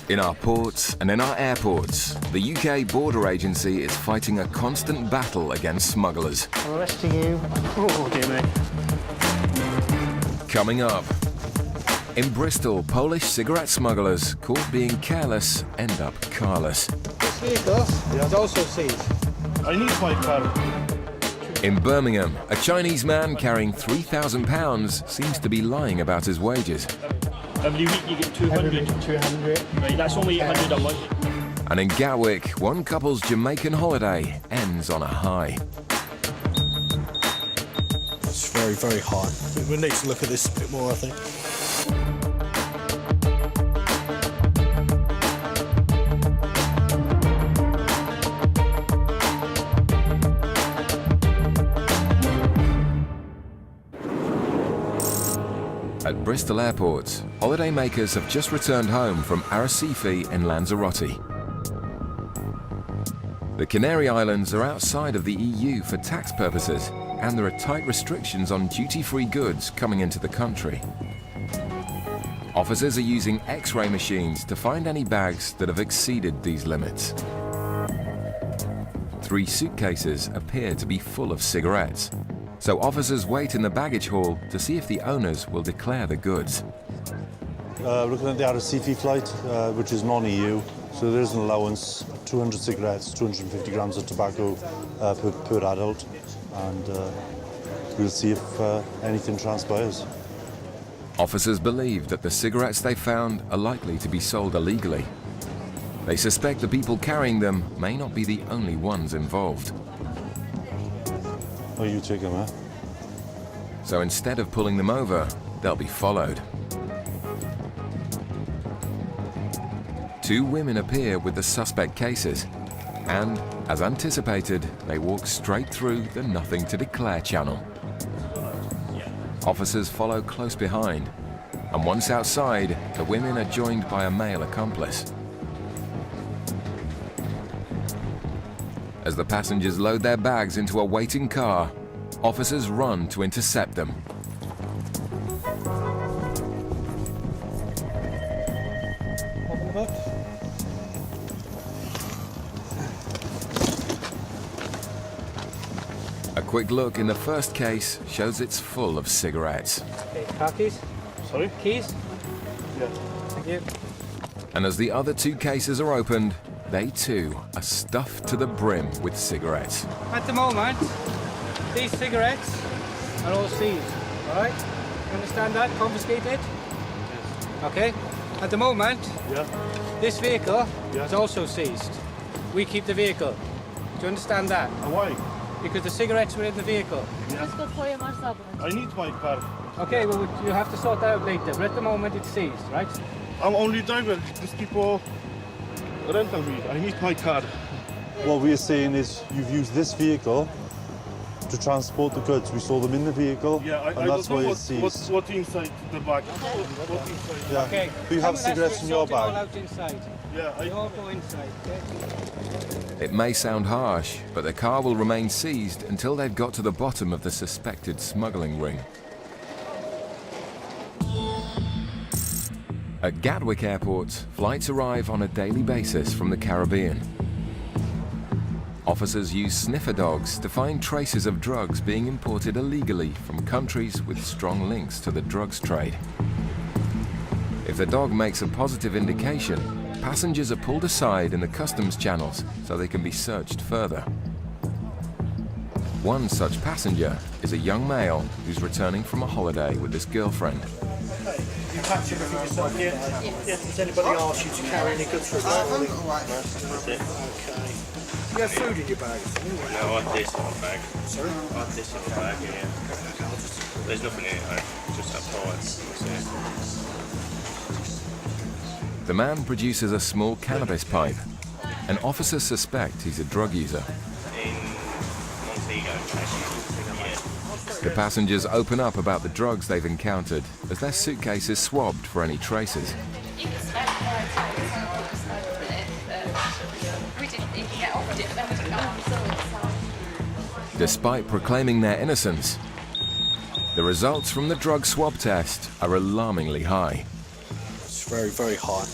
In our ports and in our airports, the UK Border Agency is fighting a constant battle against smugglers. I'm arresting you. Oh, dear me. Coming up, in Bristol, Polish cigarette smugglers caught being careless end up carless. This vehicle is also seized. I need my car. In Birmingham, a Chinese man carrying £3,000 seems to be lying about his wages. Every week you get 200. 200. Right, that's only 800 a month. And in Gatwick, one couple's Jamaican holiday ends on a high. It's very, very high. We need to look at this a bit more, I think. At Bristol Airport, holidaymakers have just returned home from Arrecife in Lanzarote. The Canary Islands are outside of the EU for tax purposes, and there are tight restrictions on duty-free goods coming into the country. Officers are using X-ray machines to find any bags that have exceeded these limits. 3 suitcases appear to be full of cigarettes. So officers wait in the baggage hall to see if the owners will declare the goods. Looking at the Arrecife flight, which is non-EU, so there is an allowance, 200 cigarettes, 250 grams of tobacco per adult, and we'll see if anything transpires. Officers believe that the cigarettes they found are likely to be sold illegally. They suspect the people carrying them may not be the only ones involved. Oh, you take them, eh? So instead of pulling them over, they'll be followed. 2 women appear with the suspect cases, and, as anticipated, they walk straight through the Nothing to Declare channel. Officers follow close behind, and once outside, the women are joined by a male accomplice. As the passengers load their bags into a waiting car, officers run to intercept them. Open the box. A quick look in the first case shows it's full of cigarettes. Okay, car keys. Sorry? Keys. Yeah. Thank you. And as the other 2 cases are opened, they too are stuffed to the brim with cigarettes. At the moment, these cigarettes are all seized, all right? You understand that? Confiscated? Okay. At the moment, Yeah. this vehicle Yeah. is also seized. We keep the vehicle. Do you understand that? And why? Because the cigarettes were in the vehicle. I need my car. Okay, well, you have to sort that out later, but at the moment it's seized, right? I'm only driver. These people rental me. I need my car. What we're saying is you've used this vehicle to transport the goods. We saw them in the vehicle, Yeah, I and that's don't why know it's seized. what inside the bag. What inside? Yeah. Okay. Do you have Someone cigarettes has in to your sort it all bag? out inside. Yeah, They all go inside, okay? It may sound harsh, but the car will remain seized until they've got to the bottom of the suspected smuggling ring. At Gatwick Airport, flights arrive on a daily basis from the Caribbean. Officers use sniffer dogs to find traces of drugs being imported illegally from countries with strong links to the drugs trade. If the dog makes a positive indication, passengers are pulled aside in the customs channels so they can be searched further. One such passenger is a young male who's returning from a holiday with his girlfriend. You packed everything yourself, yeah? Yeah. Does anybody ask you to carry any goods for a family? Okay. You have food in your bag? No, I had this in my bag. Sorry? I had this in my bag, yeah. There's nothing in it, just that price. The man produces a small cannabis pipe, and officers suspect he's a drug user. In Montego. Yeah. The passengers open up about the drugs they've encountered as their suitcase is swabbed for any traces. Despite proclaiming their innocence, the results from the drug swab test are alarmingly high. very, very high.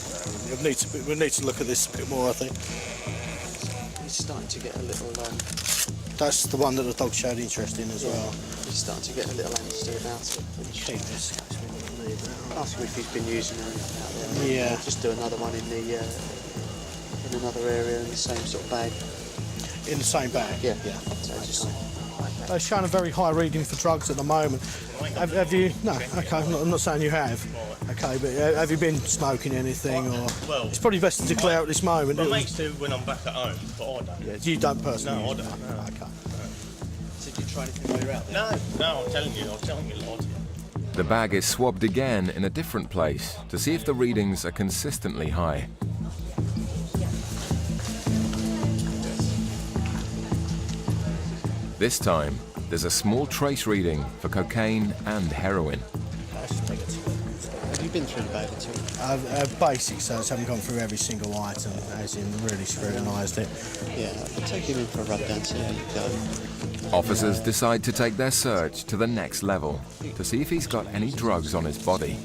We need to look at this a bit more, I think. He's starting to get a little. That's the one that the dog showed interest in as well. He's starting to get a little angsty about it. Keep this. Ask him if he's been using anything out there. Yeah. Just do another one in another area in the same sort of bag. In the same bag? Yeah. So just, they're showing a very high reading for drugs at the moment. Have you? No. Okay. I'm not saying you have. Okay, but have you been smoking anything, or? Well, it's probably best to declare at this moment. My mates do when I'm back at home, but I don't. Yeah, you don't personally. No, I use don't. it? No. Okay. So did you try anything while you're out there? No, I'm telling you, Lord. The bag is swabbed again in a different place to see if the readings are consistently high. This time, there's a small trace reading for cocaine and heroin. Have you been through the bag at all? Basic, so I haven't gone through every single item, as in really scrutinised it. Yeah, I'll take him in for a rub down, see how you go. Officers decide to take their search to the next level to see if he's got any drugs on his body.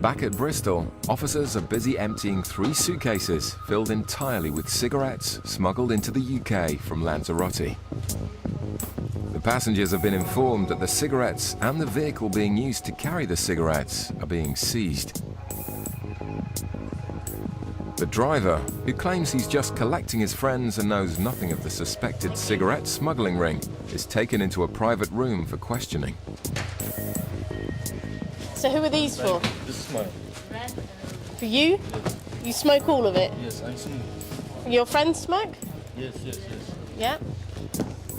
Back at Bristol, officers are busy emptying 3 suitcases filled entirely with cigarettes smuggled into the UK from Lanzarote. The passengers have been informed that the cigarettes and the vehicle being used to carry the cigarettes are being seized. The driver, who claims he's just collecting his friends and knows nothing of the suspected cigarette smuggling ring, is taken into a private room for questioning. So who are these for? This is mine. For you? You smoke all of it? Yes, I smoke. Your friends smoke? Yes. Yeah.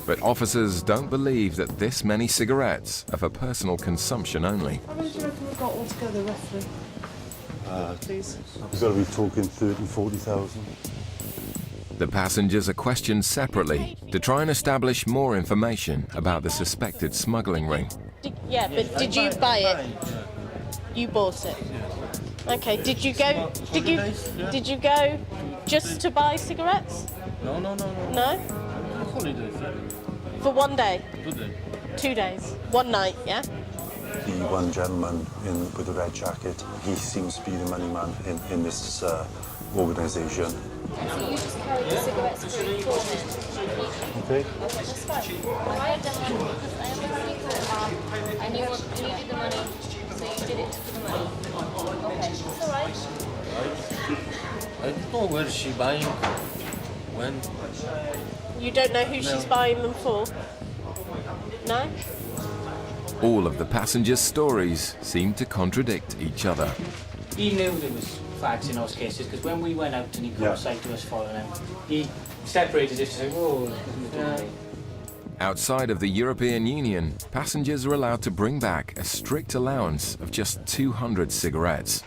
But officers don't believe that this many cigarettes are for personal consumption only. How many do you reckon we've got altogether, roughly? Please. We've got to be talking 30, 40,000. The passengers are questioned separately to try and establish more information about the suspected smuggling ring. Yeah, but did you buy it? You bought it. Okay. Did you go? Did you go just to buy cigarettes? No. No. Holidays. For one day? 2 days. 2 days. One night, yeah? The one gentleman with the red jacket, he seems to be the money man in this organisation. So you just carry the cigarettes through for them? Okay. That's fine. I had done that because I am a secret and you needed the money, so you did it for the money. Okay, it's alright. I don't know where she buying, when. You don't know who she's buying them for? No? All of the passengers' stories seem to contradict each other. He knew there was fags in those cases because when we went out and he cross-eyed to us following him, he separated it to say, "Whoa." Outside of the European Union, passengers are allowed to bring back a strict allowance of just 200 cigarettes.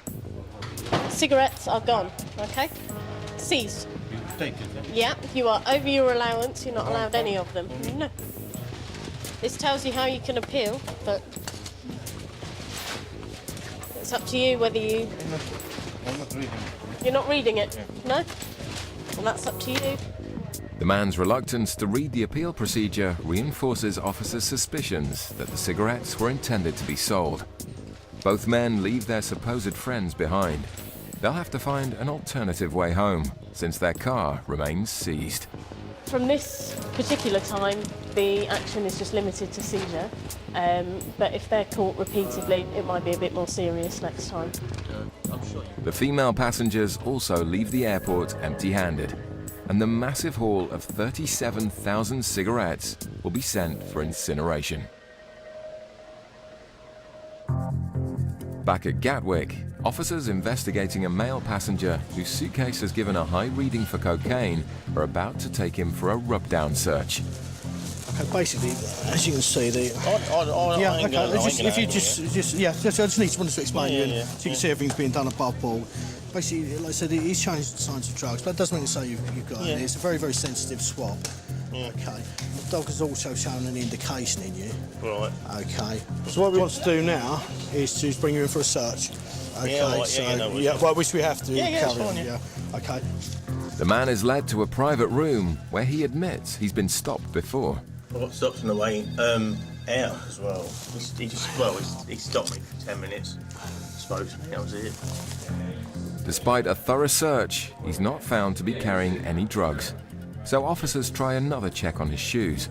Cigarettes are gone, okay? Seized. You take it, Yeah, you are over your allowance, you're not allowed any of them. No. This tells you how you can appeal, but it's up to you whether you... I'm not reading. You're not reading it? No? Well, that's up to you. The man's reluctance to read the appeal procedure reinforces officers' suspicions that the cigarettes were intended to be sold. Both men leave their supposed friends behind. They'll have to find an alternative way home, since their car remains seized. From this particular time, the action is just limited to seizure, but if they're caught repeatedly, it might be a bit more serious next time. The female passengers also leave the airport empty-handed, and the massive haul of 37,000 cigarettes will be sent for incineration. Back at Gatwick, officers investigating a male passenger whose suitcase has given a high reading for cocaine are about to take him for a rub-down search. Okay, basically, as you can see, the I ain't gonna if you just wanted to explain you, Yeah. so you can see everything's being done above board. Basically, like I said, he's showing signs of drugs, but that doesn't mean to say you've got it. It's a very, very sensitive swab. Okay. The dog has also shown an indication in you. Right. Okay. So what we want to do now is to bring you in for a search. Okay. Yeah, right, so yeah, you know, well, which we have to Yeah, it's carry on. fine, Yeah. Okay. The man is led to a private room where he admits he's been stopped before. I got stopped on the way. out as well. He stopped me for 10 minutes, spoke to me, that was it. Despite a thorough search, he's not found to be carrying any drugs. So officers try another check on his shoes.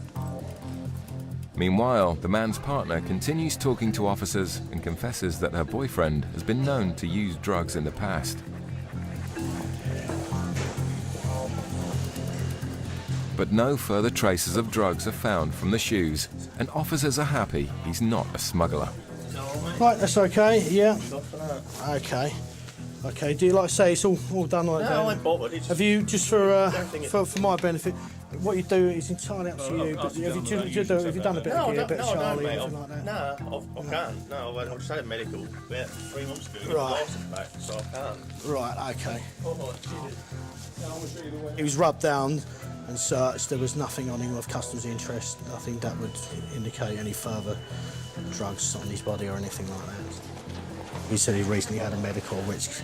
Meanwhile, the man's partner continues talking to officers and confesses that her boyfriend has been known to use drugs in the past. But no further traces of drugs are found from the shoes, and officers are happy he's not a smuggler. Right, that's okay, yeah. Okay. Okay, do you like to say it's all done like that? No, I ain't bothered. Have you, just for my benefit, what you do is entirely up to you, but have you done a bit of gear, a bit of Charlie, anything like that? No, I can't. No, I just had a medical about 3 months ago. Right. Back, so I can't. Right, okay. He was rubbed down and searched. There was nothing on him of customs interest, nothing that would indicate any further drugs on his body or anything like that. He said he recently had a medical, which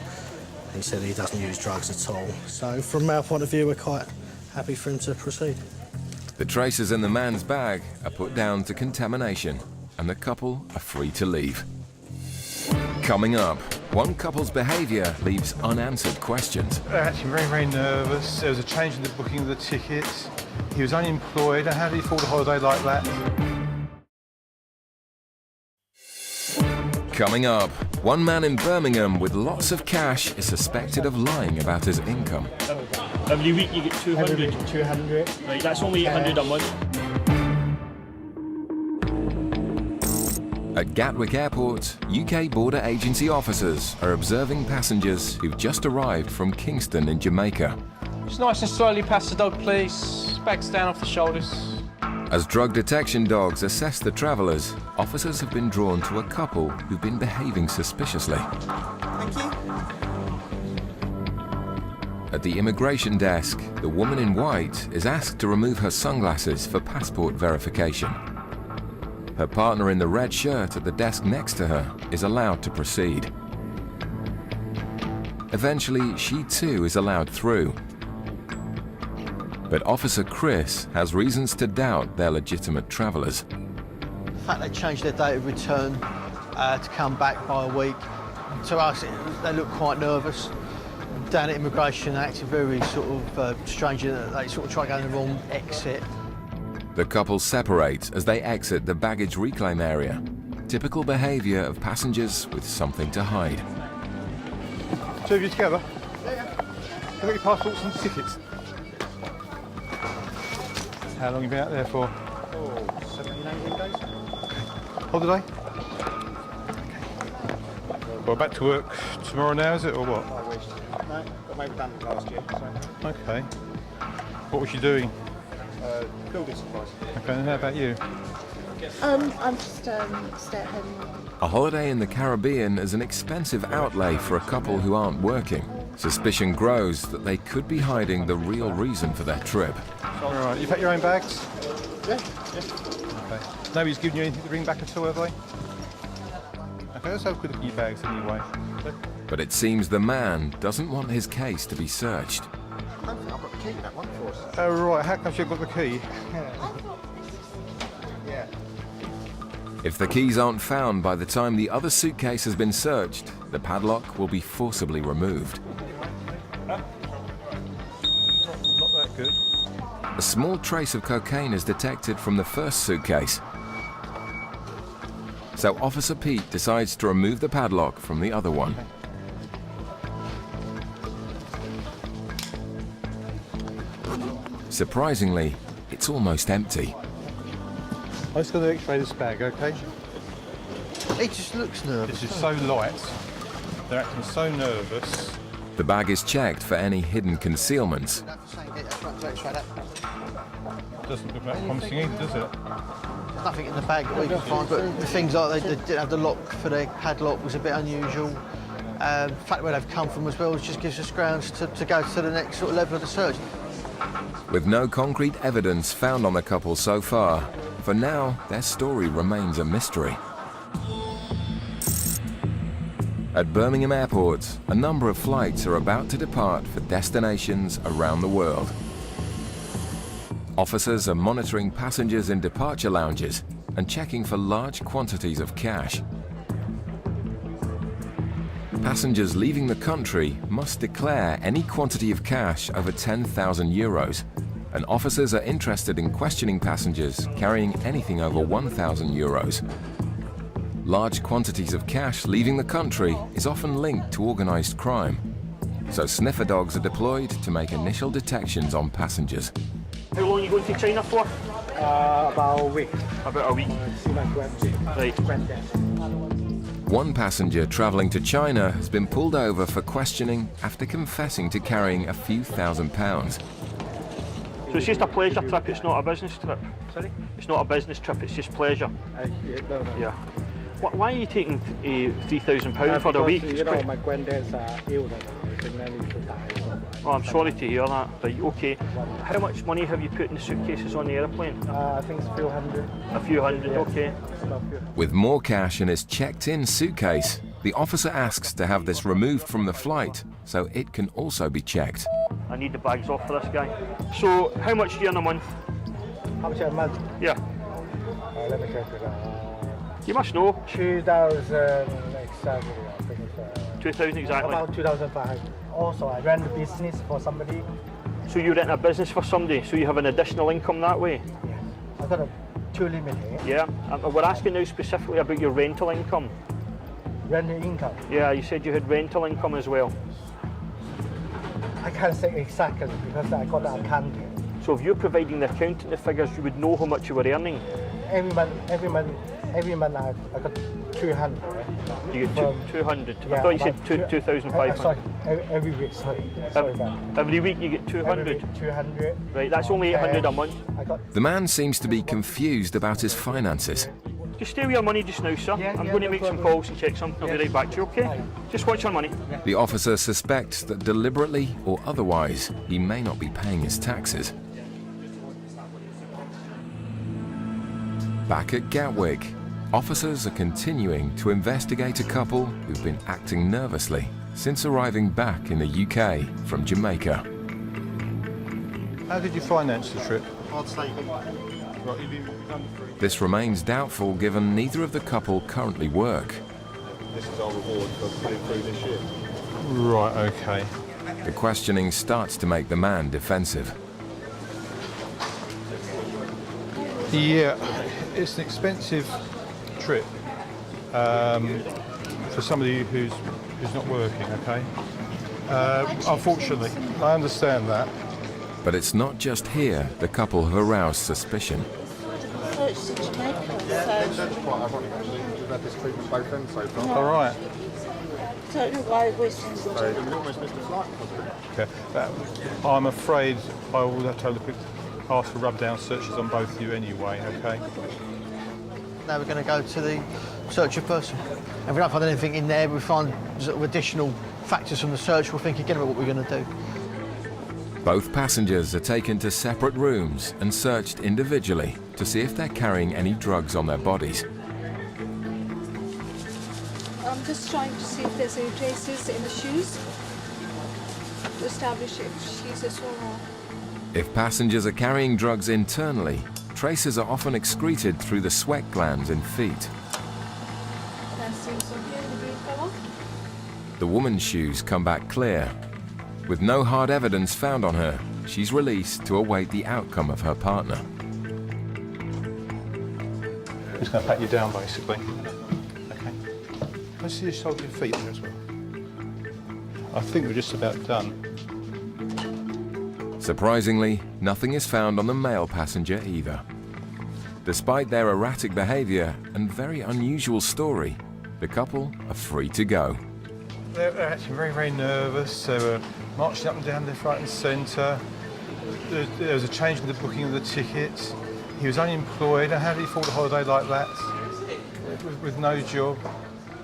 he said he doesn't use drugs at all. So from our point of view, we're quite happy for him to proceed. The traces in the man's bag are put down to contamination, and the couple are free to leave. Coming up, one couple's behaviour leaves unanswered questions. They're actually very, very nervous. There was a change in the booking of the tickets. He was unemployed. How did he afford a holiday like that? Coming up, one man in Birmingham with lots of cash is suspected of lying about his income. Every week you get 200. 200. Right, that's only 800 a month. At Gatwick Airport, UK border agency officers are observing passengers who've just arrived from Kingston in Jamaica. Just nice and slowly past the dog, please. Bags down off the shoulders. As drug detection dogs assess the travellers, officers have been drawn to a couple who've been behaving suspiciously. Thank you. At the immigration desk, the woman in white is asked to remove her sunglasses for passport verification. Her partner in the red shirt at the desk next to her is allowed to proceed. Eventually, she too is allowed through. But Officer Chris has reasons to doubt they're legitimate travellers. The fact they changed their date of return to come back by a week, to us, they look quite nervous. Down at immigration, they acted very sort of strange. They sort of try going the wrong exit. The couple separate as they exit the baggage reclaim area. Typical behaviour of passengers with something to hide. Two of you together? Yeah. Have you got your passports and tickets? How long have you been out there for? 17, 18 days. Holiday? Okay. Well, back to work tomorrow now, is it, or what? No, got made redundant last year. So. Okay. What was you doing? Building supplies. Okay, and how about you? I'm just stay at home. A holiday in the Caribbean is an expensive outlay for a couple who aren't working. Suspicion grows that they could be hiding the real reason for their trip. All right, you packed your own bags? Yeah. Okay. Nobody's given you anything to bring back at all, have they? Okay, let's have a quick look at your bags anyway. But it seems the man doesn't want his case to be searched. I don't think I've got the key to that one for us. Oh, right, how come you've got the key? Yeah. If the keys aren't found by the time the other suitcase has been searched, the padlock will be forcibly removed. Not that good. A small trace of cocaine is detected from the first suitcase. So Officer Pete decides to remove the padlock from the other one. Surprisingly, it's almost empty. I'm just going to x-ray this bag, okay? He just looks nervous. This is so light. They're acting so nervous. The bag is checked for any hidden concealments. Doesn't look that promising either, does it? There's nothing in the bag that we can find, but the things like they didn't have the lock for their padlock was a bit unusual. The fact where they've come from as well just gives us grounds to go to the next sort of level of the search. With no concrete evidence found on the couple so far, for now, their story remains a mystery. At Birmingham Airport, a number of flights are about to depart for destinations around the world. Officers are monitoring passengers in departure lounges and checking for large quantities of cash. Passengers leaving the country must declare any quantity of cash over 10,000 euros, and officers are interested in questioning passengers carrying anything over 1,000 euros. Large quantities of cash leaving the country is often linked to organised crime, so sniffer dogs are deployed to make initial detections on passengers. How long are you going to China for? About a week. About a week. See my Right. granddad. One passenger travelling to China has been pulled over for questioning after confessing to carrying a few £1,000s. So it's just a pleasure trip, it's not a business trip? Sorry? It's not a business trip, it's just pleasure? No. Yeah. Why are you taking £3,000 for a week? You know, my granddad's ill and then he should die. Oh, I'm sorry to hear that. Right, okay. How much money have you put in the suitcases on the aeroplane? I think it's a few hundred. A few hundred, Yeah. okay. With more cash in his checked-in suitcase, the officer asks to have this removed from the flight so it can also be checked. I need the bags off for this guy. So, how much do you earn a month? How much a month? Yeah. Let me check it out. You must know. 2,000 exactly, I think it's 2,000 exactly. about 2,500. Also, I ran the business for somebody. So you're in a business for somebody, so you have an additional income that way? Yeah. I got a 2 limit here. Yeah. We're asking now specifically about your rental income. Rental income? Yeah, you said you had rental income as well. I can't say exactly because I got the accounting. So if you're providing the accountant the figures, you would know how much you were earning? Every month I got 200. You get 200? Yeah, I thought you said about 2,500. Sorry, every week, sorry. Every week you get 200? Every week 200. Right, that's only 800 a month. The man seems to be confused about his finances. Just stay with your money just now, sir. I'm going to make some calls and check something. I'll be right back to you, okay? Just watch your money. The officer suspects that deliberately or otherwise, he may not be paying his taxes. Back at Gatwick, officers are continuing to investigate a couple who've been acting nervously since arriving back in the UK from Jamaica. How did you finance the trip? This remains doubtful given neither of the couple currently work. This is our reward for putting through this year. Right, okay. The questioning starts to make the man defensive. Yeah, it's an expensive trip for somebody who's not working, okay? Unfortunately, I understand that. But it's not just here the couple have aroused suspicion. So it's in Jamaica, That's quite ironic actually. We've had this treatment both ends so far. All right. I don't know why we're in Jamaica. We almost missed the flight. Okay. I'm afraid I will have to have a quick ask for rub-down searches on both of you anyway, okay? Now we're going to go to the search of person. And if we don't find anything in there, we find sort of additional factors from the search, we'll think again about what we're going to do. Both passengers are taken to separate rooms and searched individually to see if they're carrying any drugs on their bodies. I'm just trying to see if there's any traces in the shoes to establish if she's a swimmer. If passengers are carrying drugs internally, traces are often excreted through the sweat glands in feet. The woman's shoes come back clear. With no hard evidence found on her, she's released to await the outcome of her partner. Just going to pat you down, basically. Okay. Let's see you hold your feet there as well. I think we're just about done. Surprisingly, nothing is found on the male passenger either. Despite their erratic behaviour and very unusual story, the couple are free to go. They're actually very, very nervous. They were marching up and down left, right and centre. There was a change in the booking of the tickets. He was unemployed. And how did he afford a holiday like that with no job?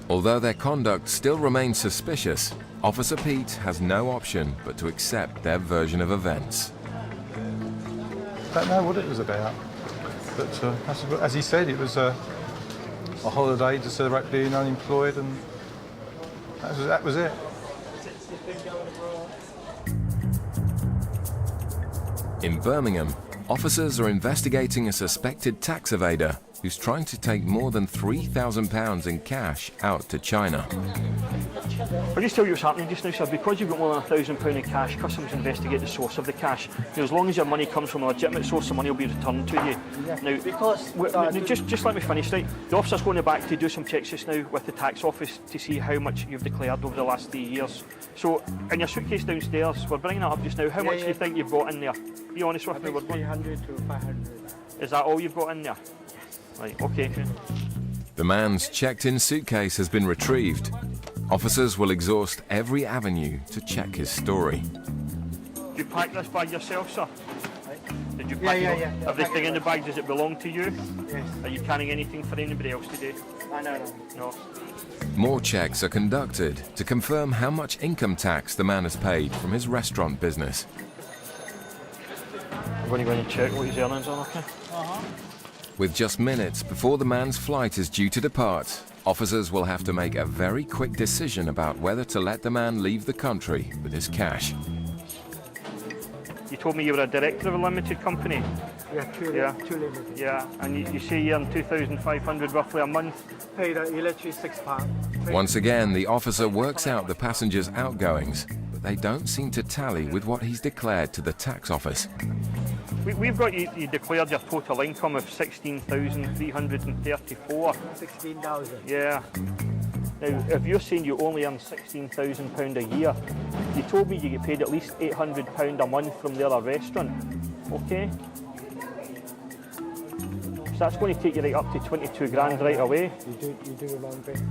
Although their conduct still remains suspicious, Officer Pete has no option but to accept their version of events. Don't know what it was about, but as he said, it was a holiday to celebrate being unemployed, and that was it. In Birmingham, officers are investigating a suspected tax evader who's trying to take more than £3,000 in cash out to China. I'll just tell you what's happening just now, sir. Because you've got more than £1,000 in cash, customs investigate the source of the cash. Now, as long as your money comes from a legitimate source, the money will be returned to you. Now, just let me finish, right? The officer's going back to do some checks just now with the tax office to see how much you've declared over the last 3 years. So, in your suitcase downstairs, we're bringing that up just now. How much do you think you've got in there? Be honest with me. 300 to 500. Is that all you've got in there? Right, okay. The man's checked-in suitcase has been retrieved. Officers will exhaust every avenue to check his story. Did you pack this bag yourself, sir? Did you pack it? Everything in the bag, does it belong to you? Yes. Are you carrying anything for anybody else today? No. More checks are conducted to confirm how much income tax the man has paid from his restaurant business. I'm going to go in and check what his earnings are, okay? With just minutes before the man's flight is due to depart, officers will have to make a very quick decision about whether to let the man leave the country with his cash. You told me you were a director of a limited company. Yeah, two limited. Yeah, and you say you earn $2,500 roughly a month. Paid electricity £6. Once again, the officer works out the passenger's outgoings, but they don't seem to tally with what he's declared to the tax office. We've got you declared your total income of $16,334. 16,000. Yeah. Now, if you're saying you only earn £16,000 a year, you told me you get paid at least £800 a month from the other restaurant, okay? So that's going to take you right up to 22 grand right away. You do a long bit.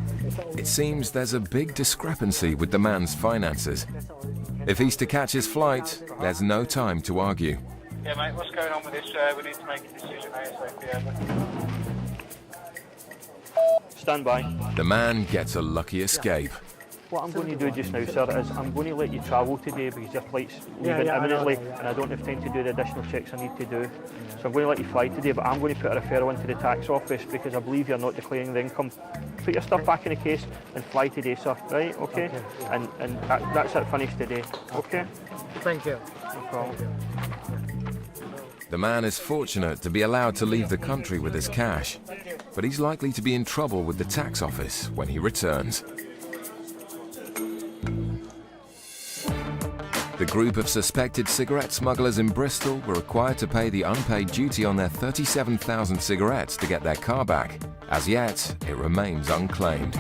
It seems there's a big discrepancy with the man's finances. If he's to catch his flight, there's no time to argue. Yeah, mate, what's going on with this? We need to make a decision ASAP. Stand by. The man gets a lucky escape. What I'm going to do just now, sir, is I'm going to let you travel today because your flight's leaving imminently and I don't have time to do the additional checks I need to do. So I'm going to let you fly today, but I'm going to put a referral into the tax office because I believe you're not declaring the income. Put your stuff back in the case and fly today, sir, right? Okay? And that's it, finished today, okay? Thank you. No problem. The man is fortunate to be allowed to leave the country with his cash, but he's likely to be in trouble with the tax office when he returns. The group of suspected cigarette smugglers in Bristol were required to pay the unpaid duty on their 37,000 cigarettes to get their car back. As yet, it remains unclaimed.